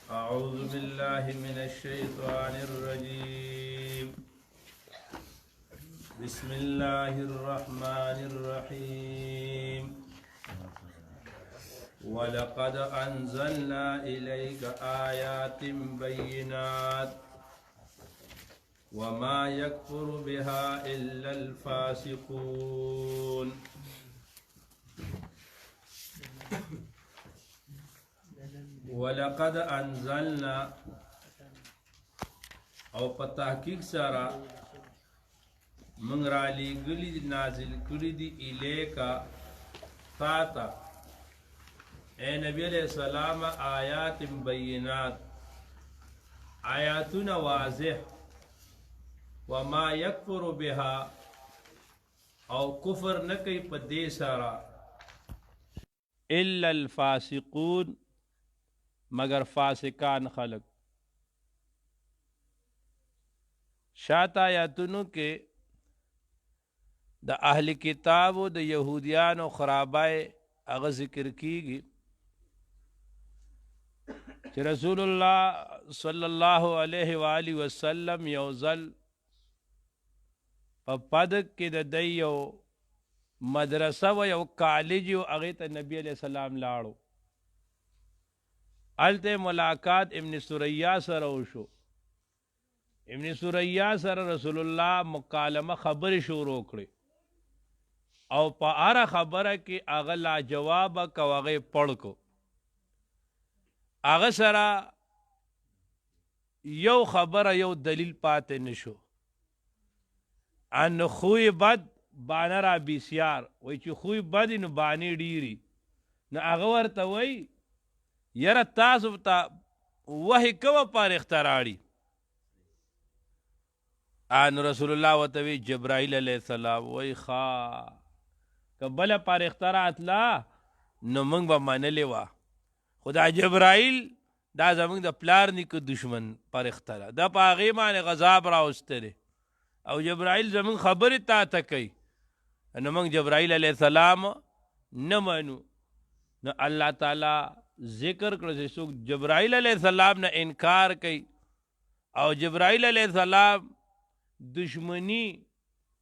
أعوذ بالله من الشيطان الرجيم. بسم الله الرحمن الرحيم. ولقد أنزلنا إليك آيات بينات وما يكفر بها إلا الفاسقون. ولقد انزلنا او په تحقیق سره من را لېږلي نازل کړي دي الیکا تا ته اے نبی علیہ السلام آیات بینات آیاتنا واضح وما یکفر بها او کفر نکی په دې سره الا الفاسقون مگر فاسقان خلق. شاته آیاتونو کې د اهل کتابو د یهودیانو خرابای هغه ذکر کیږي چې رسول الله صلی الله علیه و آله وسلم یو ځل په پدک کې د دی یو مدرسه و یو کالج و هغې ته نبی علیہ السلام لاړو. الته ملاقات ابن سوریا سره وشو. ابن سوریا سره رسول الله مکالمه خبرې شروع کړې او په هره خبره کې هغه لا جواب کو هغه پړ کو. هغه سره یو خبره یو دلیل پاتې نشو. ان خوی بد بانه را بسیار وای چې خوی بد نو بانې ډیری نو هغه ورته وای یره تاسو ته وحی کوه پر اختراړي. ان رسول الله وتوی جبرائیل علیہ السلام وای خا کبل پر اختراعت لا نو موږ به منلې وا خدا جبرائیل دا زموږ د پلار نیکه دشمن پر اختراع دا په هغې باندې غضب راوستلی او جبرائیل زموږ خبرې تا ته کوي نو موږ جبرائیل علیہ السلام نه منو. نو الله تعالی ذکر کړو چې څوک جبرائیل علیہ السلام نه انکار کوي او جبرائیل علیہ السلام دشمنی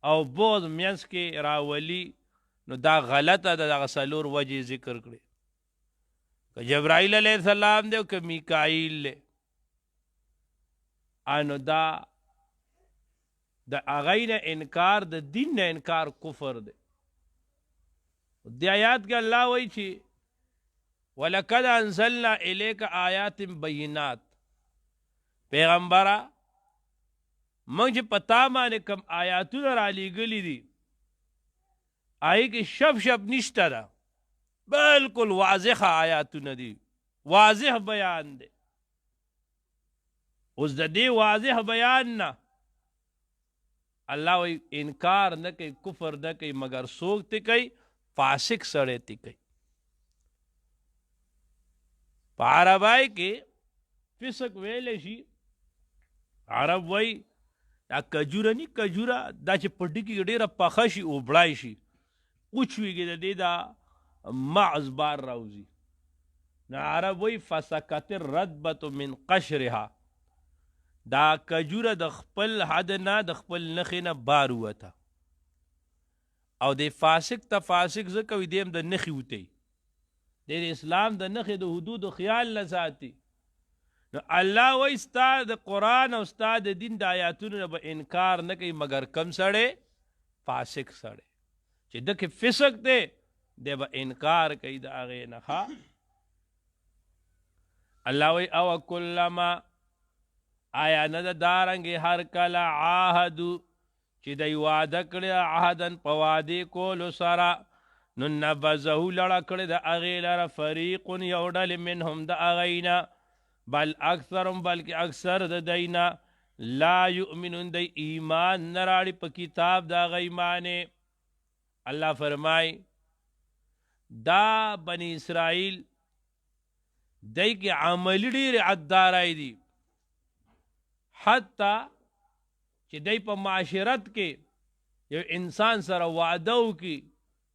او بغض منځ کې راولي نو دا غلطه ده. دغه څلور وجې ذکر کړي که جبرائیل علیہ السلام دی او که میکائیل دی انو دا د هغې نه انکار د دین نه انکار کفر دی. دی آیات کې الله وایي چې ولقد انزلنا الیک آیات بینات پیغمبره موږ چې په تا باندې کوم آیاتونه رالیږلي دي هغې کې شپ شپ نشته ده بالکل واضح آیاتونه دي واضح بیان دی. اوس د دې واضح بیان نه الله وی انکار نه کوي کفر نه کوي مگر څوک تی کوي فاسق سړی تی کوي. په عربای کې فسق ویلی شي. عرب وی دا کجوره نی کجوره دا چې په ډکي کې ډېره پخه شي اوبړای شي وچویږي د دې دا معز بار راوځي. نو عرب وی فسکت الردبة من قشرها دا کجوره د خپل حد نه د خپل نخې نه بار وته او د فاسق ته فاسق ځکه وي دیم د نخې وتی د اسلام د نخې د حدودو خیال نه ساتي. نو الله وایي ستا د قرآن او ستا د دین د آیاتونو نه به انکار نه کوي مګر کم سړی فاسق سړی چې دکې فسق دی دی به انکار کوي د هغې نه. الله وایي او کلما آیا نه د دارنګې هر کله عاهدو چې دی واده کړی عهدن په وادې کولو سره نو نبذه لړه کړې د هغې لره فریق یو ډلې منهم د هغې نه بل اکثرهم بلکې اکثر د دی نه لا یؤمنون دی ایمان نه راړي په کتاب د هغې معنې. الله فرمای دا بني اسرائیل دی کې عملي ډېرې عدارای دي حتی چې دی په معاشرت کې یو انسان سره وعده وکړي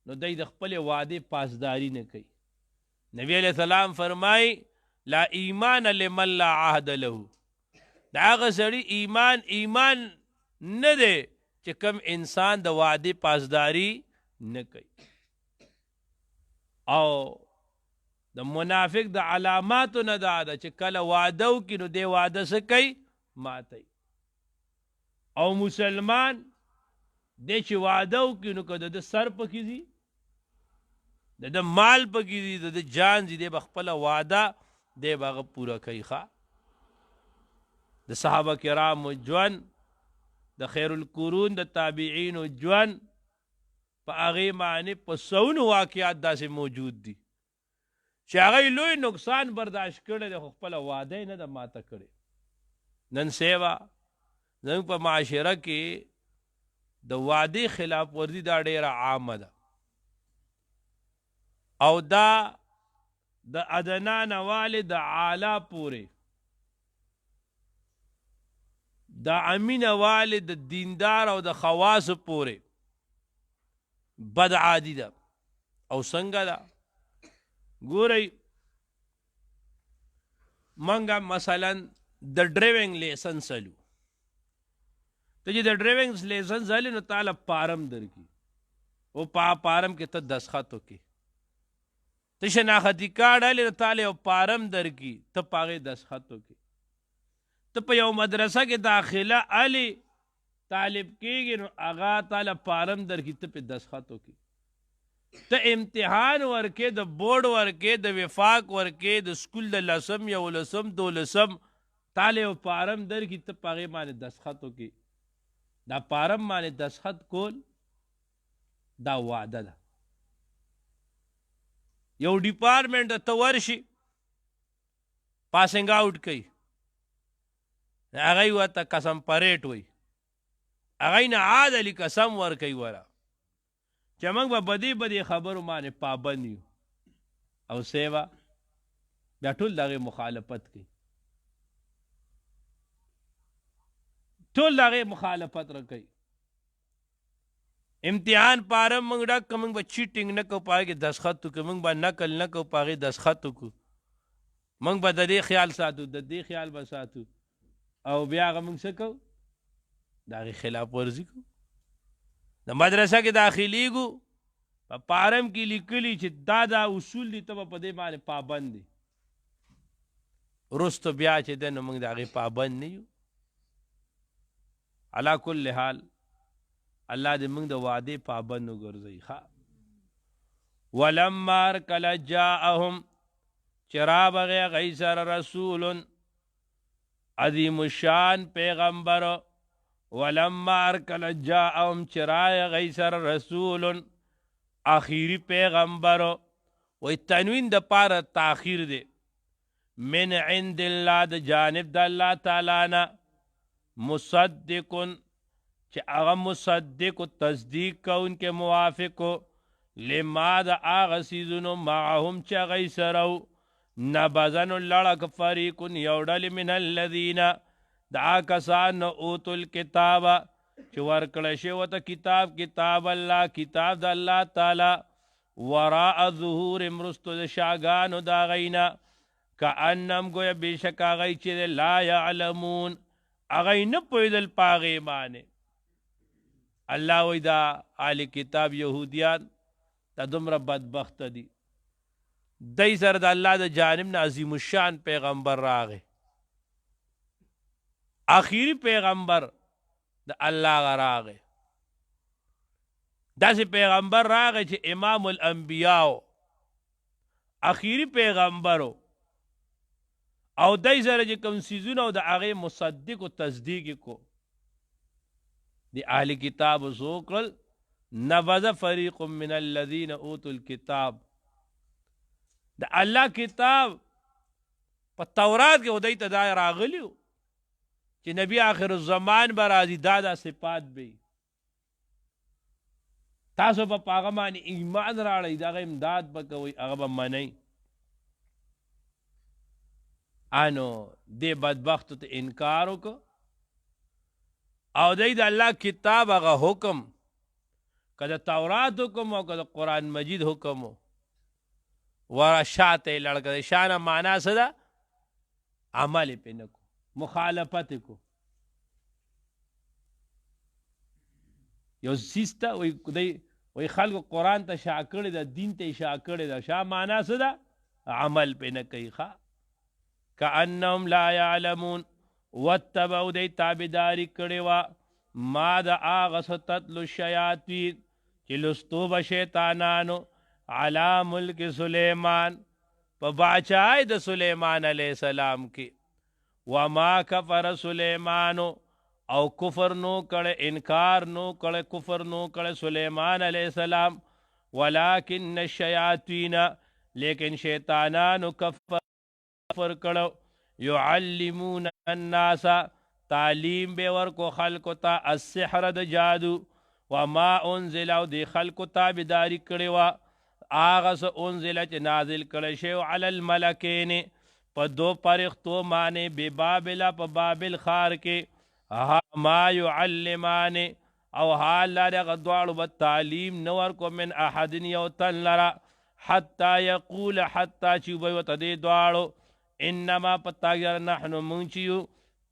نو دی د خپل وعده پاسداری نه کوي. نبی علیہ السلام فرمای لا ایمان لمن لا عهد له دا هغه سړي ایمان نه دی چې کم انسان د وعدې پاسداري نه کوي. او د منافق د علاماتو نه دا ده چې کله وعده وکړي نو دې وعده څه کوي؟ ماتوي. او مسلمان دی چې وعده وکړي نو که د سر پکې ځي، د مال پکې ځي، د جان ځي، دی به خپله وعده دی به هغه پوره کوي. د صحابه کرامو ژوند، د خیر القرون د تابعینو ژوند، په هغې معنې په سونو واقعات داسې موجود دي چې هغوی لوی نقصان برداشت کړی دی خو خپله وعده یې نه ده ماته کړې. نن سیوا زموږ په معاشره کې د وعدې خلاف ورزي دا ډېره عامه ده، او دا د ادنا نه والې د اعلی پورې، د امینه والې د دیندار او د خواص پورې بد عادي ده. او څنګه ده؟ ګورئ منګه مثلا د ډرایوینګ لیسنس لو، ته چې د ډرایوینګ لیسنس اخلي نو تعالی پارم درکړي، او پارم کې ته دستخط وکړي. ته شناختی کارډ اخلي نو تعالی یو پارم درکړي، ته په هغې دستخط وکړي. ته په یو مدرسه کې داخله اخلي، طالب کېږي، نو هغه تعالی پارم درکړي، ته پې دستخط وکړي. ته امتحان ورکې، د بورډ ورکې، د وفاق ورکې، د سکول د 10م 11م 12م تعالی یو پارم درکړي، ته په هغې باندې دستخط وکړي. دا پارم باندې دستخط کول دا وعده ده. یو ډپارټمنټ ته ورشي، پاسنګ آوټ کوي، هغوی ورته قسم پریټ وایي، هغوی نه عادلي قسم ورکوي وره چې موږ به بدې خبرو باندې پابند یو، او سیوا بیا ټول د هغې مخالفت کوي، ټول د هغې مخالفت راکوي. امتحان پارم موږ ډک که موږ به چیټینګ نه کوو، په هغې کې دستخط وکړو، موږ به نقل نه کوو، په هغې دستخط وکړو، موږ به د دې خیال ساتو، د دې خیال به ساتو، او بیا هغه موږ څه کوو؟ د هغې خلاف ورزي کوو. د مدرسه کې داخلیږو، په پارم کې لیکلي چې دا اصول دي، ته به په دې باندې پابند دي. وروسته بیا چې دی نو موږ د هغې پابند نه یو. علا کل حال الله دې موږ د وعدې پابند وګرځوي. ولما کله جاءهم چې رابغې هغوی سره رسول عظیم الشان پیغمبر، ولما کله جاءهم چې راغی هغوی سره رسول آخري پیغمبر، وی تنوین د پاره تاخیر دی، من عند الله د جانب د الله تعالی نه، مصدقن چې هغه مصدق و تصدیق کوونکې موافق لما د هغه څیزونو معهم چې هغوی سره و، نبذن لړک فریقن یو ډلې من الذین د هغه کسان اوتو الکتاب چې ورکړی شوی ورته کتاب الله، کتاب د الله تعالی، وراء ظهور مرستو د شاګانو د هغوی نه، کأنهم گویا بېشک هغوی چې لا یعلمون هغوی نه پوهېدل په هغې باندې. الله وی دا اهل کتاب یهودیان دا دومره بدبخته دي، دی سره د الله د جانب نه عظیم الشان پیغمبر راغی، آخري پیغمبر د الله راغی، داسې پیغمبر راغی چې امام الانبیاء آخري پیغمبرو، او دی سره چې کوم څیزونه او د هغې مصدق و تصدیق کو. د اهل کتاب څه وکړل؟ نبذ فریق من الذین اوتوا الکتاب، د الله کتاب په تورات کې خدای ته دا راغلی و چې نبی آخر الزمان به راځي، دا صفات به تاسو به په هغه باندې ایمان راړئ، د هغه امداد به کوئ، هغه به منئ. انو دې بدبختو ته انکار وکړو، او دی د الله کتاب هغه حکم، که د تورات حکم او که د قرآن مجید حکم ورا شاته یې لړ کړی. شانه معنا څه ده؟ عمل پې نه کو مخالفت کو یو څیز ته وایي خلکو قرآن ته شا کړې ده دین ته یې شا کړې ده شا معنا څه ده عمل پې نه کوي ښه کأنهم لا یعلمون واتبعوا دی تابعداري کړې وه ما د هغه څه تتلو الشیاطین چې لستو به شیطانانو علی ملک سلیمان په باچای د سلیمان علیه السلام کې وما کفر سلیمانو او کفر نو کړه انکار نو کړه کفر نو کړه سلیمان علیہ السلام ولکن الشیاطین لیکن شیطانانو کفر کړه یعلمون الناس تعلیم به ورکو خلکو ته السحر د جادو وما انزل او دی خلکو تابعداري کړي وا هغه څه انزل چې نازل کړي شی علی الملکین په دو پرختو معنی بی بابل په بابل خار کې ما يعلمان او حال لري غدوالو بالتعلیم نور کو من احد یو تن لرا حتى يقول حتى چوبي وتدي دوالو انما پتاگر نحن منچیو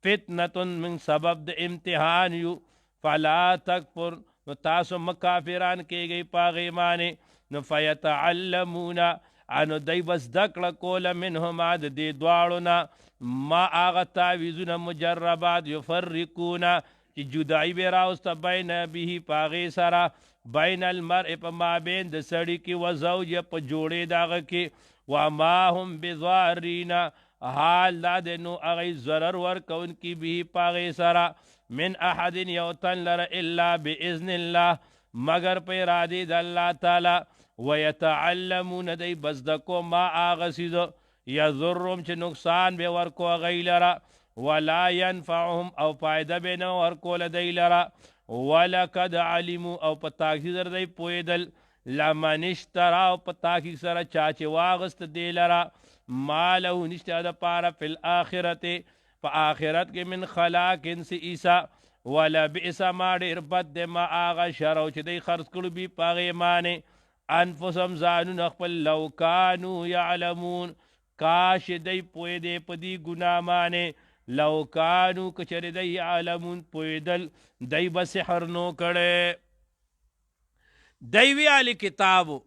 فتنه من سبب د امتحان یو فلا تکفر نو تاسو مکافران کېږئ پاغې معنی نو فیتعلمون انو دی بس دکړه کوله منهما د دې دواړو نه ما هغه تعویذونه مجربات یفرقون چې جدایي به راوسته بین به پاغې سره بین المرء په مابین د سړي کې و زوج په جوړې د هغه کې وما هم بضارین حال دا د نو هغې ضرر ورکوونکي به پاغې سره من احد یو تن لره الا باذن الله مگر په ارادې د الله تعالی ويتعلمون دی بس دکو ما آغا سیزو یضرهم چه نقصان بے ورکو غی لرا ولا ينفعهم او پایده بے نو ورکو لدی لرا ولقد علمو او پتاکی در دی پویدل لمن اشترا او پتاکی سر چاچه واغست دی لرا ما له نشتا دا پارا فی الاخرت پا آخرت کے من خلاق انسی عیسا ولا بئسا ما دیر بد دی ما آغا شرو چه دی خرس کرو بی پاغی مانے انفسهم زانون خپل لو کانو یعلمون کاش دی پوی دی پدی گناہ مانے لو کانو کچر دی یعلمون پوی دل دی بسحر نو کڑے دیوی آلی کتابو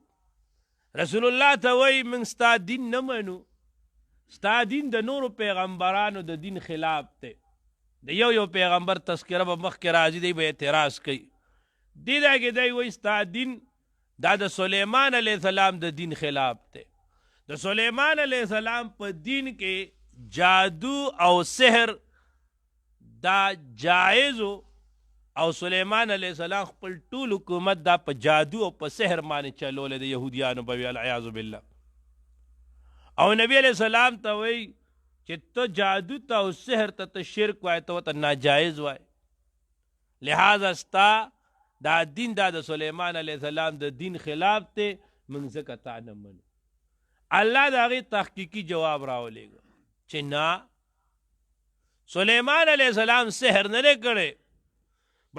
رسول اللہ تاوی من ستا دین نمانو ستا دین د نورو پیغمبرانو د دین خلاف تے د یو پیغمبر تذکرہ با مخ کے رازی دی با اعتراض کئی دی دا کہ دی وی ستا دین دا د سلیمان علیہ السلام د دین خلاف تے د سلیمان علیہ السلام په دین کې جادو او سحر دا جائزو او سلیمان علیہ السلام خپل ټول حکومت دا په جادو او په سحر باندې چلول د يهوديانو په والعیاذ بالله او نبی علیہ السلام ته وی چې ته جادو ته او سحر ته شرک وای ته ناجائز وای لہذا ستا دا دین دا د سلیمان علیہ السلام د دین خلاف تے من زکتا نمانو اللہ دا غی تحقیقی جواب راولیگا چه نا سلیمان علیہ السلام سحر نلے کرے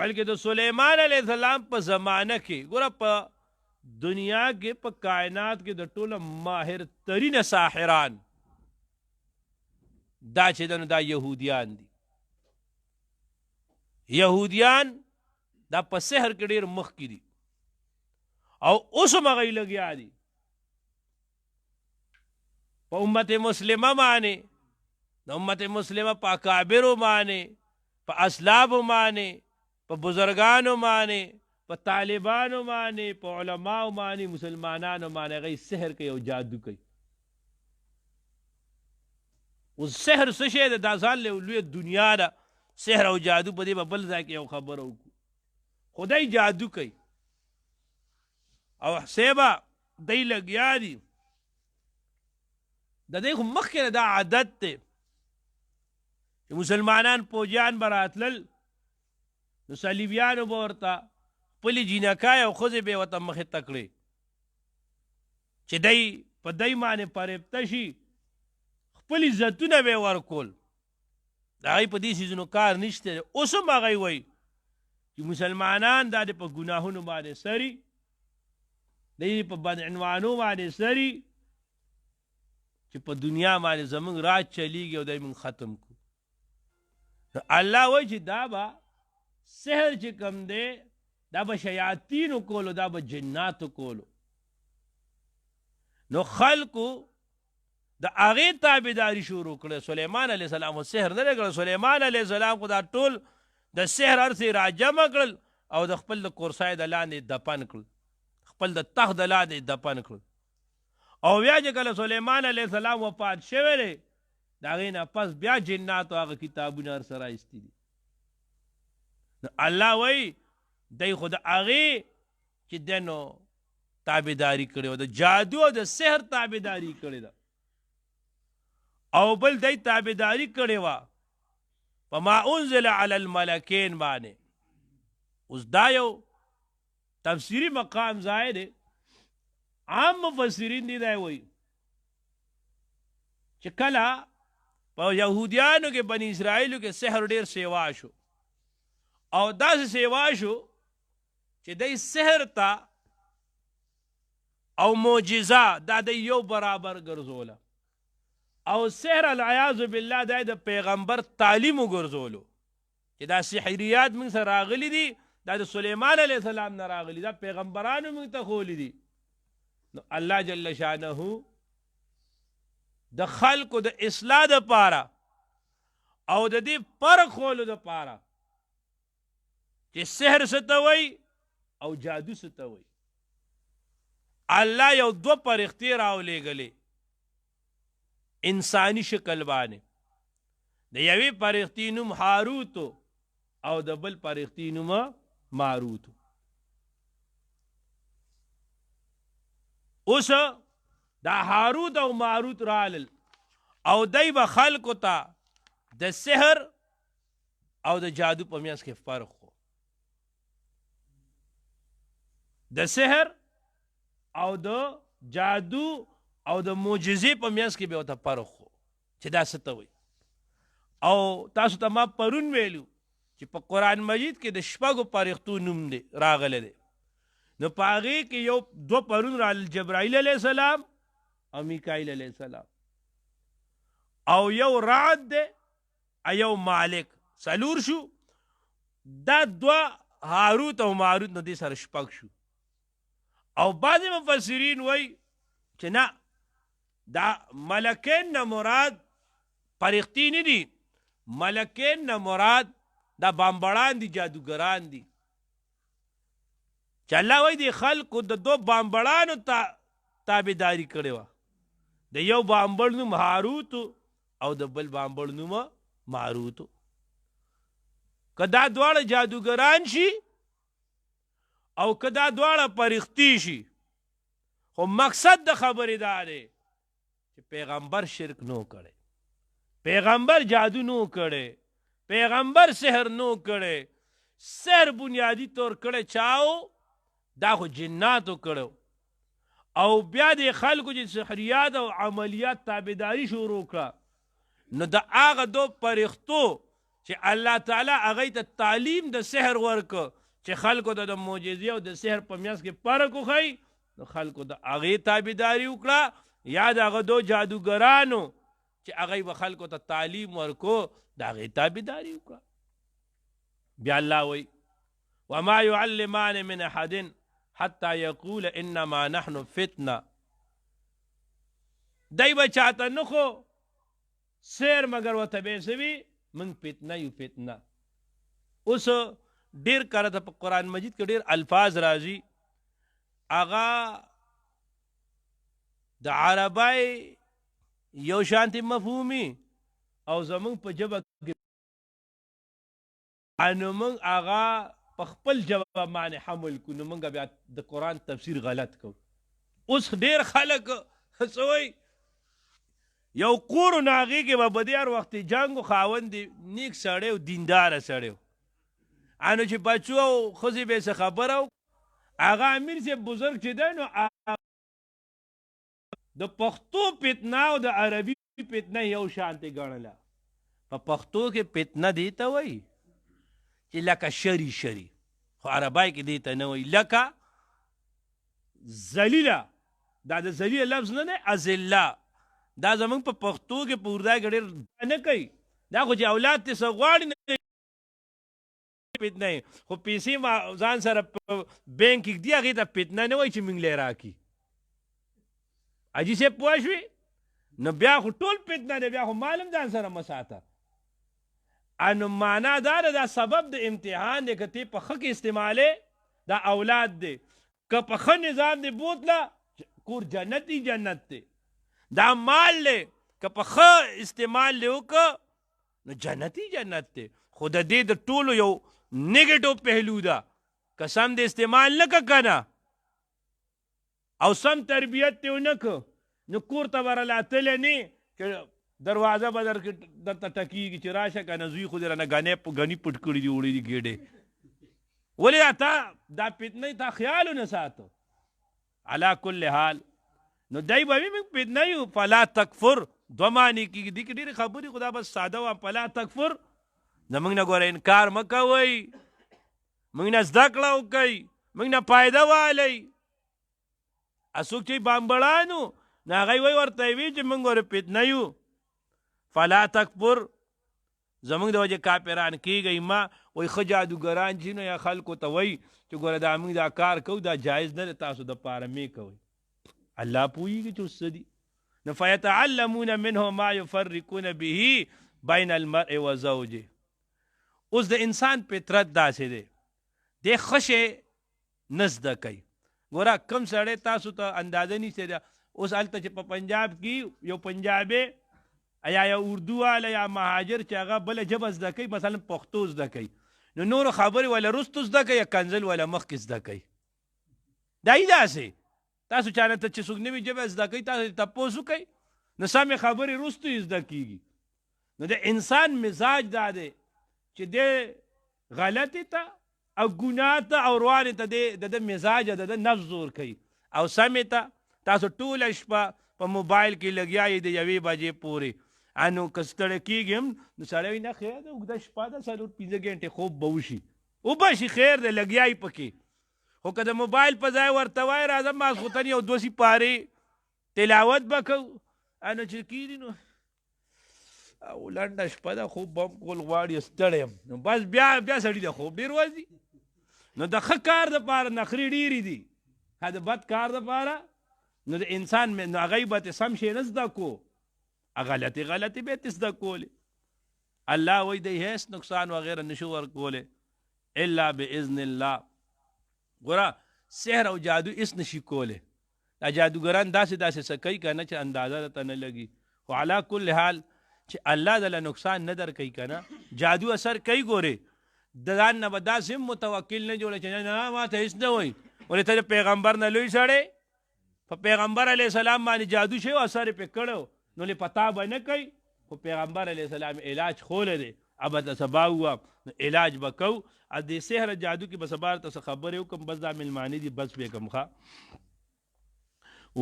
بلکہ تو سلیمان علیہ السلام پا زمانہ کی گورا پا دنیا کے پا کائنات کے دا طول ماہر ترین ساحران دا چه دنو دا یہودیان دی یہودیان دا په سحر کې ډېر مخکې دي او اوس هم هغوی لګیا دي په امت مسلمه باندې د امت مسلمه په اکابرو باندې په اسلابو باندې په بزرګانو باندې په طالبانو باندې په علماو باندې مسلمانانو باندې هغوی سحر کوي او جادو کوي اوس سحر څه شی ده دا ځان لویه دنیا ده سحر او جادو په دې به بل ځای کې یو خبره وکړو خدای جادو کوي او حسیبه دی لګیا دي د دې خو مخکې دا عادت دی چې مسلمانان پوجیان به راتلل نو صلیبیانو به ورته خپلې جینکای او ښځې به یې ورته مخې ته کړې چې دی په دی باندې فریبته شي خپل عزتونه به یې ورکول د هغوی په دې څیزونو کار نشته دی اوس هم هغوی وایي چې مسلمانان دا د په ګناهونو باندې سري د په بدعنوانو باندې سري چې په دنیا باندې زمونږ راج چلیږي او دی موږ ختم کړو. نو الله وایي چې دا به سحر چې کم دی دا به شیاطینو کولو، دا به جناتو کولو. نو خلکو د هغې تابعداري شروع کړه. سلیمان علیه السلام خو سحر نه دی کړی. سلیمان علیه السلام خو دا ټول د سحر هر څه راجمع کړل او د خپل د کورسای د لاندې دفن کړل، خپل د تخت د لاندې دفن کړل. او بیا چې کله سلیمان علیه السلام وفات شوی دی د هغې نه پس بیا جناتو هغه کتابونه هر څه رایستي دي. نو الله وایي دی خو د هغې چې دی نو تابعداري کړې وه، د جادو او د سحر تابعداري کړې ده. او بل دی تابعداري کړې وه فما انزل علی الملکین باندې. اوس دا یو تفسیری مقام ځای دی. عام مفسرین دی دا وایي چې کله په یهودیانو کې بني اسرائیلو کې سحر ډېر سیوا شو او داسې سیوا شو چې دی سحر ته او معجزه دا د یو برابر ګرځوله او سحر العیاذ بالله دا د پیغمبر تعلیم وګرځولو چې دا سحریات موږ سره راغلي دي، دا د سلیمان علیه السلام نه راغلي، دا پیغمبرانو موږ ته ښوولي دي. نو الله جل شانه د خلکو د اصلاح دپاره او د دې فرق ښوولو دپاره چې سحر څه ته وایي او جادو څه ته وایي، الله یو دوه فرښتې راولېږلې انسانی شکل باندې. د یوې فرښتې نوم هاروتو او د بل فرښتې نوم ماروتو. اوس دا هاروت او ماروت رالل او دی به خلکو ته د سحر او د جادو په منځ کې فرق و. د سحر او د جادو او د معجزې په منځ کې به ورته فرق و چې دا څه ته وایي. او تاسو ته ما پرون ویلو چې په قرآن مجید کې د شپږو فرښتو نوم دی راغلی دی. نو په هغې کې یو دوه پرون رالل، جبرائیل علیه السلام او میکائیل علیه السلام، او یو رعد دی او یو مالک، څلور شو. دا دوه هاروت او ماروت نو دې سره شپږ شو. او بعضې مفسرین وایي چې نه، دا ملکین نه مراد فرښتې نه دي، ملکین نه مراد دا بامبړان دي، جادوګران دي. چې الله وایي د خلکو د دو بامبړانو تابعداري کړې وه. د یو بامبړ نوم هاروتو او د بل بامبړ نوم ماروتو. که دا دواړه جادوګران شي او که دا دواړه فرښتې شي، خو مقصد د خبرې دا دی چې پیغمبر شرک نو کړی، پیغمبر جادو نو کړی، پیغمبر سحر نو کړی. سحر بنیادی طور کړی چاو دا خو جناتو کړو. او بیا د خلکو چې سحریات او عملیات تابعداري شروع کړه، نو د هغه دو فرښتو چې الله تعالی هغې ته تعلیم د سحر ورکړه چې خلکو ته د معجزې او د سحر په منځ کې فرق وښیي، نو خلکو د هغې تابعداري وکړه. یا د هغه دو جادوګرانو چې هغې به خلکو ته تعلیم ورکو د هغې تابعداري وکړه. بیا الله وایي وما يعلمان من احد حتی یقول انما نحن فتنه. دی به چاته نه خو سیر مگر ورته به یې څه وي موږ فتنه یو فتنه. اوس ډېر کله ته په قرآن مجید کې ډېر الفاظ راځي، هغه د عربی یو شانتې مفهومي او زمونږ په ژبه کې نو موږ هغه په خپل ژبه باندې حمل کړو، نو موږ بیا د قرآن تفسیر غلط کوو. اوس ډېر خلک څه وایي یو کور و نو هغې کې به په دې هر وخت جنګ و، خاوند نیک سړی و، دینداره سړی و، نو چې بچو او ښځې به یې څه خبره و، هغه امیر صاحب بزرګ چې دی نو د پښتو فتنه او د عربي فتنه یو شانتې ګڼله. په پښتو کې فتنه دې ته وایي چې لکه شری شری، خو عربی کې دې ته نه وایي. لکه ذلیله، دا د ذلیله لفظ نه دی، ازله، دا زمونږ په پښتو کې په اردو کې ډېر نه کوي دا خو چې اولاد ته څه غواړي نه فتنه خو پیسې ما ځان سره په بینک کې دی هغې ته فتنه نه وایي چې موږ لی راکړي حاجي صاحب پوه شوې نو بیا خو ټول فتنه دی بیا خو مال هم ځان سره مه ساته نو معنا دا ده دا سبب د امتحان دی که ته په ښه کې استعمالې دا اولاد دی که په ښه نظام دی بوتله کور جنت دی جنت دی دا مال دی که په ښه استعمال دی وکړه نو جنتي جنت دی خو د دې د ټولو یو نیگیټو پهلو ده که سم د استعمال نه که کنه او سم تربیت ته ونه که نو کور ته به رالاتلی نه چې دروازه به درته ټکېږي چې راشه که نه زوی خو دې رانه ګنې پټ کړي دي وړي دي ګېډې ولې تا دا فتنې تا خیال ونه ساتو علا کل حال نو دی به موږ فتنه یو فلا تکفر دوه معنی کېږي دې کې ډېرې خبرې خو دا بس ساده وه فلا تکفر زموږ نه ګوره انکار مه کوئ موږ نه زده کړه وکئ موږ نه فایده والی څوک چې بامبړان وو نو هغوی وایي ورته یې وي چې موږ ګوره فتنه یو فلا تکفر زموږ د وجې کافران کېږئ ما وایي ښه جادوګران چې نو یا خلکو ته وایي چې ګوره دا موږ دا کار کوو دا جایز نه دی تاسو دپاره مې کوئ الله پوهېږي چې اوس څه دي نو فیتعلمون منه ما یفرقون به بین المرء و زوجه اوس د انسان فطرت داسې دی دی ښه شی نه زده کوي ګوره کم سړی تاسو ته اندازه نیسئ اوس هلته چې په پنجاب کې یو پنجابی یا اردو والا یا مهاجر چې هغه بله ژبه زده کوي مثلا پښتو زده کوي نو نورو خبرې ولا رستو زده کوي یا کنځل ولا مخکې زده کوي دا یې داسې تاسو چانه ته چې څوک نوې ژبه زده کوي تاسو تپوس وکئ نو سمې خبرې رستو یې زده کېږي نو د انسان مزاج دا دی چې دی غلطې ته او ګناه ته او روانې ته د ده مزاج د ده نفس زور کوي او سمې ته تاسو ټوله شپه په موبایل کې لګیا یې د یوې بجې پورې نو که ستړی کېږي هم نو سړی وایي نه خیر ده اوږده شپه ده 4-5 ګنټې خوب به وشي وبشي خیر دی لګیا یې پکې خو که د موبایل په ځای ورته وایي راځه ماسخوتن یو 2 سپارې تلاوت به کوو نو چې کېږي نو او لنډه شپه ده خوب به هم کول غواړي ستړی یم نو بس بیا سړي ته خوب ډېر ورځي نو د ښه کار دپاره نخرې ډېرې دي د بد کار دپاره نو د انسان نو هغوی به تې سم شی نه زده کو غلطې به یې تې زده کولې الله وایي دی هیڅ نقصان وغیره نشو ورکولی الا باذن الله ګوره سحر او جادو هېڅ نشي کولی دا جادوګران داسې څه کوي که نه چې اندازه درته نه لګي خو علا کل حال چې الله دله نقصان نه در کوي که نه جادو اثر کوي ګورې د ځان نه به داسې هم متوکل نه جوړه چې نه ما ته هېڅ نه وایي ولې ته د پیغمبر نه لوی سړی په پیغمبر علیه السلام باندې جادو شوی او اثر یې پې کړی نو لې پتا به نه کوي خو پیغمبر علیه السلام علاج خولی دی اب ته سبا ووم نو علاج به کوو د سحر جادو کې به سبا ته څه خبرې وکړم بس دا ملمانې دي بس پې کوم ښه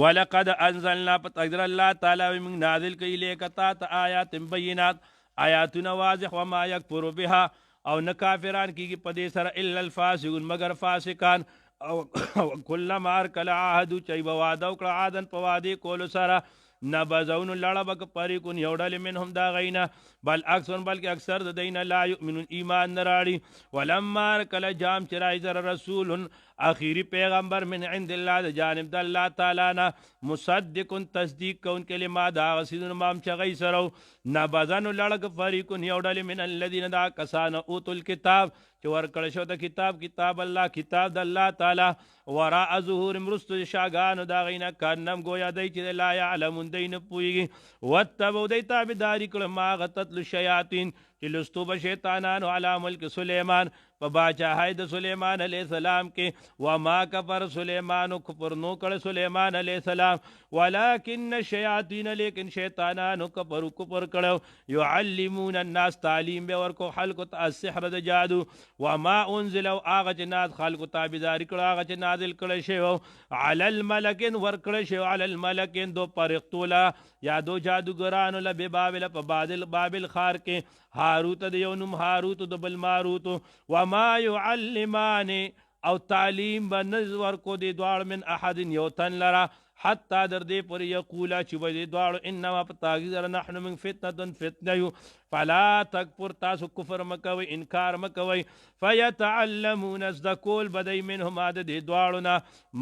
ولقد انزلنا په تقدیر الله تعالی موږ نازل کړي الیک تا ته آیات بینات آیاتونه واضح وما یکفر بها او نه کافران کېږي په دې سره الا الفاسقون مگر فاسقان او کلما ارکل عهد چې به واده وکړه عادن په وعدې کولو سره نبذون لړه به که فریقون یو ډلې منهم دا غینه بل اکثر بلکې اکثر د دینه لا یؤمنون ایمان نه راړي ولما کله جام چې راځي زره رسول اخیری پیغمبر من عند الله د جانب د الله تعالی نه مصدق تصدیق کوونکی لما د هغه څیزونو ما هم چې هغوی سره نبذن لړه که فریقون یو ډلې من الذین دا کسان اوتو الکتاب چې ورکړی شو د کتاب الله کتاب د الله تعالی وراء ظهور مرستو شاګانو د هغوی نه کانم گویا دی چې لا یعلمون دی نه پوهېږي واتبعو دی تابعداري کړه ما هغه تتلو شیاطین چې لستو به شیطانانو علی ملک سلیمان په باچاهۍ د سلیمان علیه السلام کې وما کفر سلیمانو کفر نو کړه سلیمان علیه السلام ولکن الشیاطین لیکن شیطانانو کفر کړه یعلمون الناس تعلیم به ورکو خلکو ته السحر د جادو وما انزل او هغه چې ناز خلکو تابعداري کړه هغه چې نازل کړی شوی علی الملکین ورکړی شوی علی الملکین دو پرښتو یا دو جادوګرانو له ببابل په بابل ښار کې هاروت د یو نوم هاروت د بل ماروت وما يعلمان او تعلیم به نه ورکو دې دواړه من احد یو تن لره حتی در دې پورې یقولا چې وایي دې دواړو انما په تاکید سره نحن من فتنه یو فلا تکفر تاسو کفر مکوئ انکار مکوئ فیتعلمون زده کول بدی منهما د دې دواړو نه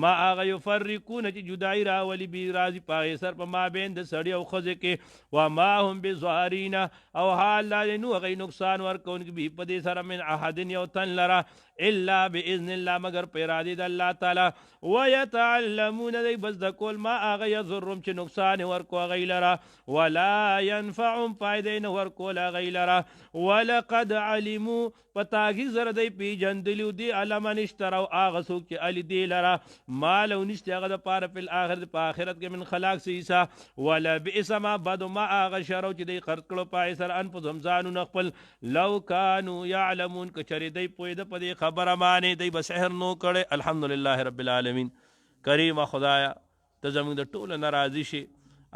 ما هغه یفرقون چې جدایي راولي بي راځي په هغې سر په مابین د سړي او ښځې کې وما هم بظاهرین او حال لا دی نو هغوی نقصان ورکوونکي به په دې سره من احد یو تن لره الا باذن الله مگر په ارادې د الله تعالی ویتعلمون دی بس د کول ما هغه یضرهم چې نقصان ورکو هغوی لره ولا ینفعهم فایدې نه ورکول هغوی لره ولقد علموا په تاکید سره دی پیژندلي دي علمن اشتروا هغه څوک چې علي دې لره مال او نشته هغه دپاره په الاخرت په آخرت کې من خلاق سیسا ولبئس ما بدو ما هغه شرو چې دی خرڅ کړو په هغې سره انفسهم ځانونه خپل لو کانوا یعلمون که چرې دی پوهېده په دې خبره باندې دی به سحر نو کړی الحمدلله رب العالمین کریمه خدایه ته زموږ د ټولو نه راضي شي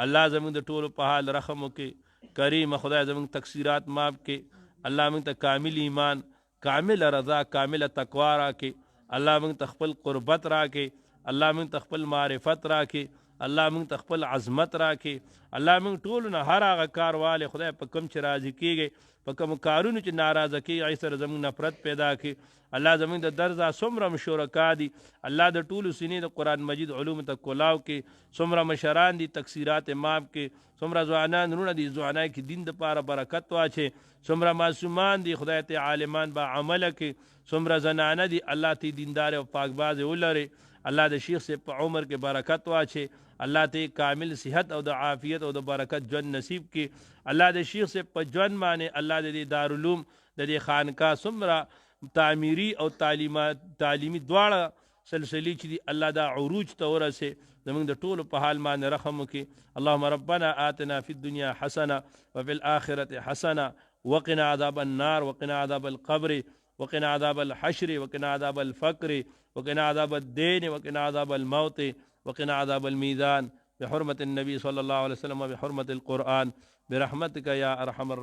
الله زموږ د ټولو په حال رحم وکړي کریمه خدایه زموږ تقصیرات معاف کړي الله موږ ته کامل ایمان کامل رضا کامل تقوا راکړي الله موږ ته خپل قربت راکړي الله موږ ته خپل معرفت راکړي الله موږ ته خپل عظمت راکړي الله موږ ټولو نه هر هغه کار والې خدای په کوم چې راضي کېږي په کوم کارونو چې ناراضه کېږي هغې سره زموږ نفرت پیدا کړي الله زموږ د درزه څومره شرکا دي الله د ټولو سینې د قرآن مجید علومو ته کولاو کې څومره مشران دي تقصیرات معاف کې څومره ځوانان وروڼه دي ځوانۍ کې دین دپاره برکت واچې څومره معصومان دي خدای ته عالمان با عمله کې څومره زنانه دي الله ته دیندار او پاکبازې ولري الله د شیخ صاحب په عمر کې برکت واچې الله ته کامل صحت او د عافیت او د برکت ژوند نصیب کړي الله د شیخ صاحب په ژوند باندې الله د دې دارالعلوم د دې خانقاه څومره تعمیري او تعلیمي دواړه سلسلې چې دي الله دا عروج ته ورسې زموږ د ټولو په حال باندې رحم وکړي اللهم ربنا آتنا فی الدنیا حسنه وفي الآخرة حسنه وقنا عذاب النار وقنا عذاب القبر وقنا عذاب الحشر وقنا عذاب الفقر وقنا عذاب الدين وقنا عذاب الموت وقنا عذاب الميزان بحرمة النبي صلى الله عليه وسلم وبحرمة القرآن برحمتك يا أرحم الراحمين